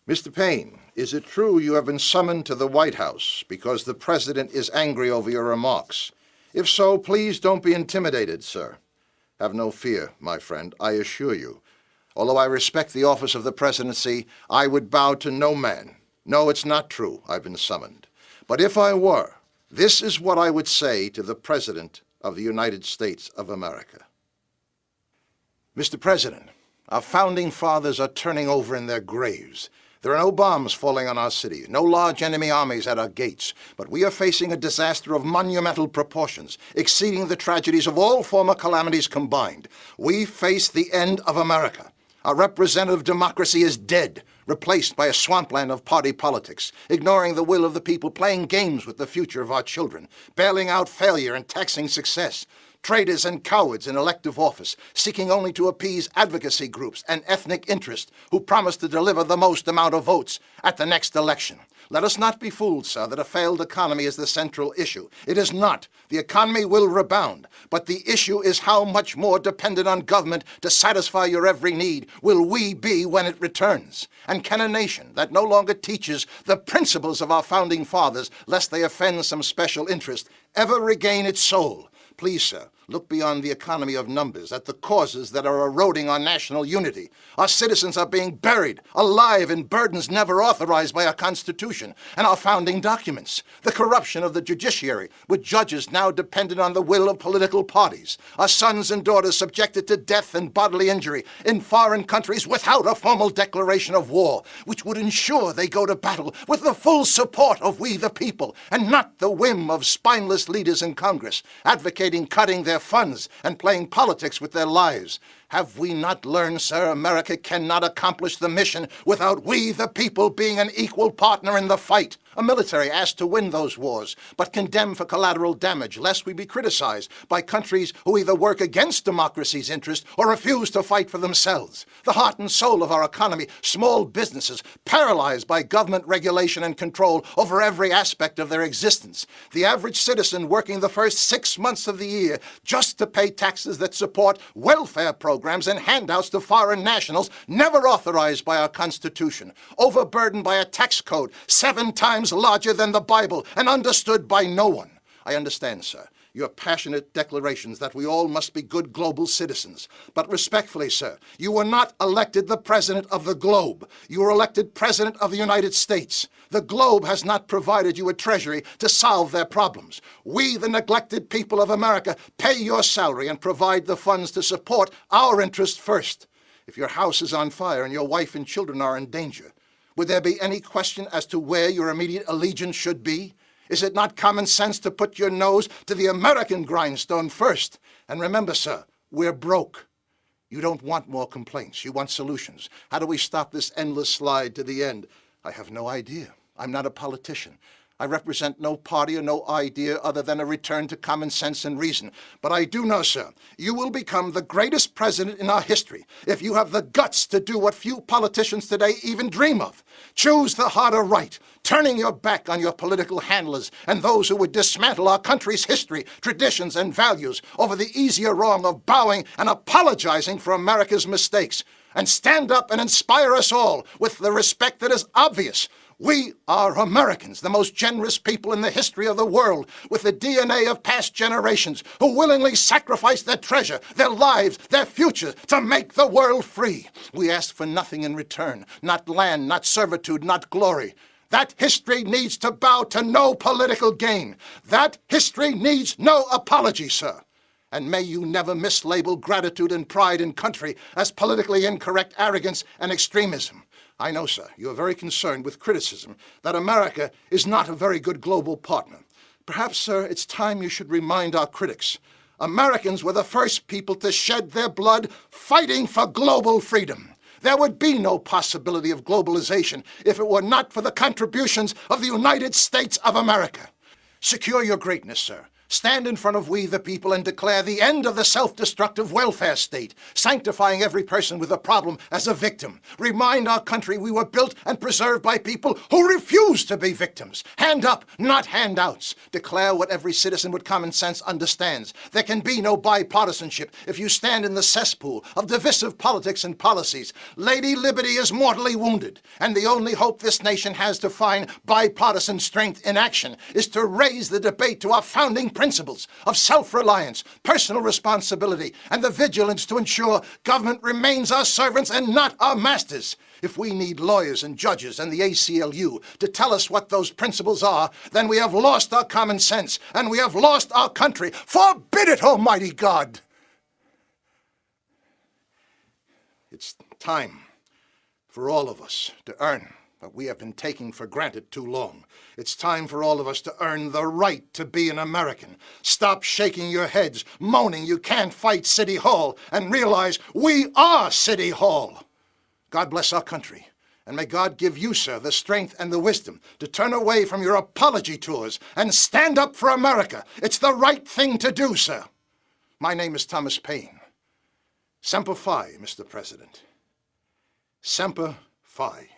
Mr. Paine, is it true you have been summoned to the White House because the President is angry over your remarks? If so, please don't be intimidated, sir. Have no fear, my friend, I assure you. Although I respect the office of the presidency, I would bow to no man. No, it's not true I've been summoned. But if I were, this is what I would say to the President of the United States of America. Mr. President, our founding fathers are turning over in their graves. There are no bombs falling on our city, no large enemy armies at our gates, but we are facing a disaster of monumental proportions, exceeding the tragedies of all former calamities combined. We face the end of America. Our representative democracy is dead, replaced by a swampland of party politics, ignoring the will of the people, playing games with the future of our children, bailing out failure and taxing success. Traitors and cowards in elective office, seeking only to appease advocacy groups and ethnic interests who promise to deliver the most amount of votes at the next election. Let us not be fooled, sir, that a failed economy is the central issue. It is not. The economy will rebound, but the issue is how much more dependent on government to satisfy your every need will we be when it returns? And can a nation that no longer teaches the principles of our founding fathers, lest they offend some special interest, ever regain its soul? Please, sir, look beyond the economy of numbers at the causes that are eroding our national unity. Our citizens are being buried alive in burdens never authorized by our Constitution and our founding documents. The corruption of the judiciary, with judges now dependent on the will of political parties. Our sons and daughters subjected to death and bodily injury in foreign countries without a formal declaration of war, which would ensure they go to battle with the full support of we the people, and not the whim of spineless leaders in Congress, advocating cutting their funds and playing politics with their lives. Have we not learned, sir, America cannot accomplish the mission without we, the people, being an equal partner in the fight? A military asked to win those wars, but condemned for collateral damage, lest we be criticized by countries who either work against democracy's interest or refuse to fight for themselves. The heart and soul of our economy, small businesses, paralyzed by government regulation and control over every aspect of their existence. The average citizen working the first 6 months of the year just to pay taxes that support welfare programs and handouts to foreign nationals never authorized by our Constitution, overburdened by a tax code 7 times larger than the Bible and understood by no one. I understand, sir, your passionate declarations that we all must be good global citizens. But respectfully, sir, you were not elected the president of the globe. You were elected president of the United States. The globe has not provided you a treasury to solve their problems. We, the neglected people of America, pay your salary and provide the funds to support our interests first. If your house is on fire and your wife and children are in danger, would there be any question as to where your immediate allegiance should be? Is it not common sense to put your nose to the American grindstone first? And remember, sir, we're broke. You don't want more complaints. You want solutions. How do we stop this endless slide to the end? I have no idea. I'm not a politician. I represent no party or no idea other than a return to common sense and reason. But I do know, sir, you will become the greatest president in our history if you have the guts to do what few politicians today even dream of. Choose the harder right, turning your back on your political handlers and those who would dismantle our country's history, traditions, and values over the easier wrong of bowing and apologizing for America's mistakes. And stand up and inspire us all with the respect that is obvious. We are Americans, the most generous people in the history of the world, with the DNA of past generations who willingly sacrificed their treasure, their lives, their future to make the world free. We ask for nothing in return, not land, not servitude, not glory. That history needs to bow to no political gain. That history needs no apology, sir. And may you never mislabel gratitude and pride in country as politically incorrect arrogance and extremism. I know, sir, you are very concerned with criticism that America is not a very good global partner. Perhaps, sir, it's time you should remind our critics. Americans were the first people to shed their blood fighting for global freedom. There would be no possibility of globalization if it were not for the contributions of the United States of America. Secure your greatness, sir. Stand in front of we the people and declare the end of the self-destructive welfare state, sanctifying every person with a problem as a victim. Remind our country we were built and preserved by people who refuse to be victims. Hand up, not handouts. Declare what every citizen with common sense understands. There can be no bipartisanship if you stand in the cesspool of divisive politics and policies. Lady Liberty is mortally wounded, and the only hope this nation has to find bipartisan strength in action is to raise the debate to our founding principles of self-reliance, personal responsibility, and the vigilance to ensure government remains our servants and not our masters. If we need lawyers and judges and the ACLU to tell us what those principles are, then we have lost our common sense and we have lost our country. Forbid it, Almighty God! It's time for all of us to earn what we have been taking for granted too long. It's time for all of us to earn the right to be an American. Stop shaking your heads, moaning you can't fight City Hall, and realize we are City Hall. God bless our country, and may God give you, sir, the strength and the wisdom to turn away from your apology tours and stand up for America. It's the right thing to do, sir. My name is Thomas Paine. Semper Fi, Mr. President. Semper Fi.